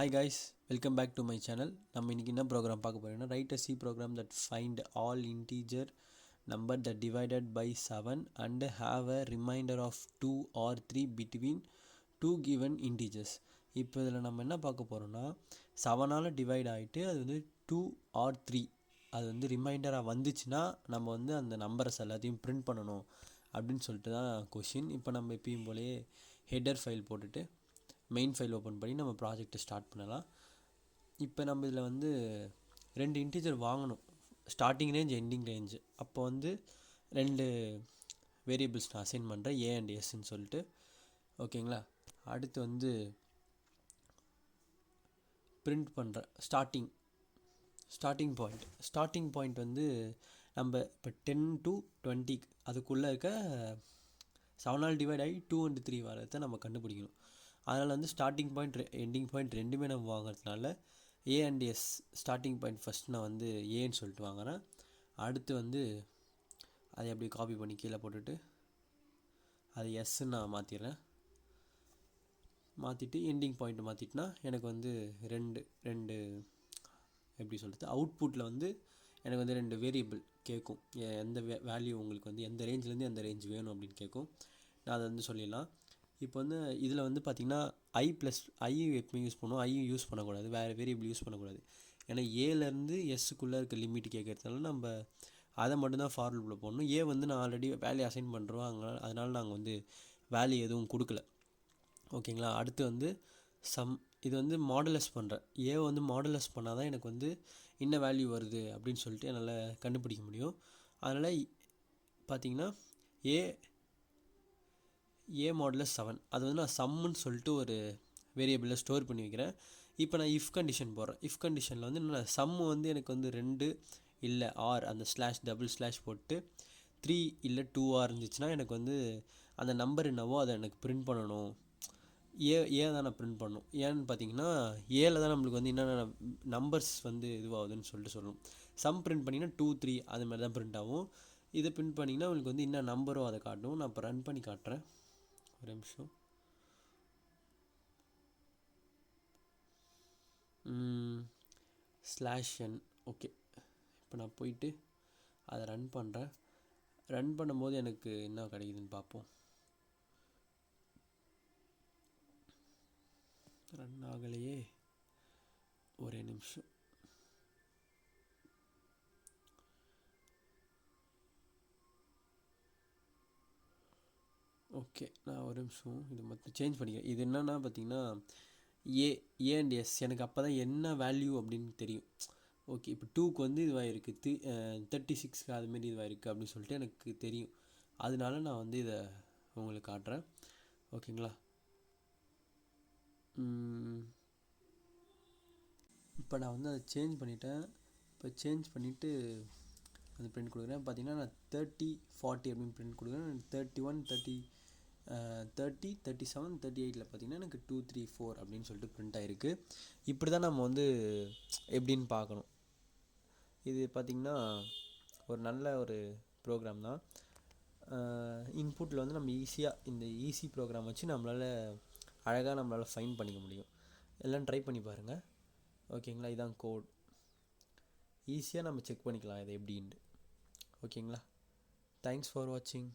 Hi guys, welcome back to my channel. நம்ம இன்னைக்கு என்ன ப்ரோக்ராம் பார்க்க போறோம்னா write a C program that find all integer number that divided by 7 and have a remainder of 2 or 3 between two given integers. இப்போ இதில் நம்ம என்ன பார்க்க போகிறோம்னா 7ஆல் டிவைட் ஆகிட்டு அது வந்து 2 or 3 அது வந்து ரிமைண்டராக வந்துச்சுன்னா நம்ம வந்து அந்த நம்பர்ஸ் எல்லாத்தையும் பிரிண்ட் பண்ணணும் அப்படின்னு சொல்லிட்டு தான் கொஷின். இப்போ நம்ம எப்பயும் போலேயே ஹெடர் ஃபைல் போட்டுட்டு மெயின் ஃபைல் ஓப்பன் பண்ணி நம்ம ப்ராஜெக்டை ஸ்டார்ட் பண்ணலாம். இப்போ நம்ம இதில் வந்து 2 இன்டிஜர் வாங்கணும், ஸ்டார்டிங் ரேஞ்ச் எண்டிங் ரேஞ்சு. அப்போ வந்து 2 வேரியபிள்ஸ் நான் அசைன் பண்ணுறேன், ஏ அண்ட் எஸ்ன்னு சொல்லிட்டு. ஓகேங்களா, அடுத்து வந்து பிரிண்ட் பண்ணுறேன் ஸ்டார்டிங் பாயிண்ட் வந்து நம்ம இப்போ 10 to 20 அதுக்குள்ளே இருக்க 7ஆல் டிவைட் ஆகி 2 and 3 வரதை நம்ம கண்டுபிடிக்கணும். அதனால் வந்து ஸ்டார்டிங் பாயிண்ட் எண்டிங் பாயிண்ட் ரெண்டுமே நம்ம வாங்குறதுனால A and S starting point first நான் வந்து ஏன்னு சொல்லிட்டு வாங்குகிறேன். அடுத்து வந்து அதை அப்படி காப்பி பண்ணி கீழே போட்டுட்டு அது எஸ்ன்னு நான் மாற்றிட்டு எண்டிங் பாயிண்ட் மாற்றிட்டுனா எனக்கு வந்து ரெண்டு எப்படி சொல்கிறது, அவுட்புட்டில் வந்து எனக்கு வந்து 2 வேரியபிள் கேட்கும். எந்த வேல்யூ உங்களுக்கு வந்து எந்த ரேஞ்சிலேருந்து எந்த ரேஞ்ச் வேணும் அப்படின்னு கேட்கும். நான் அதை வந்து சொல்லிடலாம். இப்போ வந்து இதில் வந்து பார்த்திங்கன்னா ஐ எப்பவுமே யூஸ் பண்ணுவோம், ஐயும் யூஸ் பண்ணக்கூடாது, வேறு வேரியபிள் யூஸ் பண்ணக்கூடாது. ஏன்னா ஏலேருந்து எஸ்ஸுக்குள்ளே இருக்க லிமிட் கேட்குறதுனால நம்ம அதை மட்டும்தான் ஃபார்வர்டில் போடணும். ஏ வந்து நான் ஆல்ரெடி வேல்யூ அசைன் பண்ணுறோம், அதனால் நாங்கள் வந்து வேல்யூ எதுவும் கொடுக்கல. ஓகேங்களா, அடுத்து வந்து இது வந்து மாடுலஸ் பண்ணுறேன். ஏ வந்து மாடுலஸ் பண்ணால் தான் எனக்கு வந்து என்ன வேல்யூ வருது அப்படின்னு சொல்லிட்டு என்னால் கண்டுபிடிக்க முடியும். அதனால் பார்த்திங்கன்னா ஏ மாடுலஸ் 7 அது வந்து நான் சம்முன்னு சொல்லிட்டு ஒரு வேரியபிளில் ஸ்டோர் பண்ணி வைக்கிறேன். இப்போ நான் இஃப் கண்டிஷன் போடுறேன். இஃப் கண்டிஷனில் வந்து என்ன சம்மு வந்து எனக்கு வந்து 2 இல்லை ஆர் அந்த டபுள் ஸ்லாஷ் போட்டு 3 இல்லை 2 இருந்துச்சுன்னா எனக்கு வந்து அந்த நம்பர் என்னவோ அதை எனக்கு பிரிண்ட் பண்ணணும். ஏ தான் நான் பிரிண்ட் பண்ணணும். ஏன்னு பார்த்தீங்கன்னா ஏல தான் நம்மளுக்கு வந்து என்னென்ன நம்பர்ஸ் வந்து இதுவாகுதுன்னு சொல்லிட்டு சொல்லணும். சம் பிரிண்ட் பண்ணிங்கன்னா 2 3 அது மாதிரி தான் பிரிண்ட் ஆகும். இதை பிரிண்ட் பண்ணிங்கன்னா உங்களுக்கு வந்து என்ன நம்பரோ அதை காட்டும். நான் இப்போ ரன் பண்ணி காட்டுறேன், ஒரு நிமிஷம். /n okay. இப்போ நான் போயிட்டு அதை ரன் பண்ணுறேன். ரன் பண்ணும்போது எனக்கு என்ன கிடைக்குதுன்னு பார்ப்போம். ரன் ஆகலையே, ஒரே நிமிஷம். ஓகே, நான் ஒரு நிமிஷம் இது மொத்தம் சேஞ்ச் பண்ணிக்கிறேன். இது என்னென்னா பார்த்தீங்கன்னா ஏ அண்ட் எஸ் எனக்கு அப்போ தான் என்ன வேல்யூ அப்படின்னு தெரியும். ஓகே, இப்போ 2க்கு வந்து இதுவாக இருக்குது, 36க்கு அதுமாரி இதுவாக இருக்குது அப்படின்னு சொல்லிட்டு எனக்கு தெரியும். அதனால நான் வந்து இதை உங்களுக்கு காட்டுறேன். ஓகேங்களா, இப்போ நான் வந்து அதை சேஞ்ச் பண்ணிட்டேன். இப்போ சேஞ்ச் பண்ணிவிட்டு அந்த பிரிண்ட் கொடுக்குறேன். பார்த்தீங்கன்னா நான் 30 40 அப்படின்னு பிரிண்ட் கொடுக்குறேன். 31 30 37 38 பார்த்தீங்கன்னா எனக்கு 2 3 4 அப்படின்னு சொல்லிட்டு பிரிண்ட் ஆகிருக்கு. இப்படி தான் நம்ம வந்து எப்படின்னு பார்க்கணும். இது பார்த்திங்கன்னா ஒரு நல்ல ஒரு ப்ரோக்ராம் தான். இன்புட்டில் வந்து நம்ம ஈஸியாக இந்த ஈஸி ப்ரோக்ராம் வச்சு நம்மளால் ஃபைன் பண்ணிக்க முடியும். எல்லாம் ட்ரை பண்ணி பாருங்கள். ஓகேங்களா, இதான் கோட். ஈஸியாக நம்ம செக் பண்ணிக்கலாம் இது எப்படின்ட்டு. ஓகேங்களா, தேங்க்ஸ் ஃபார் வாட்சிங்.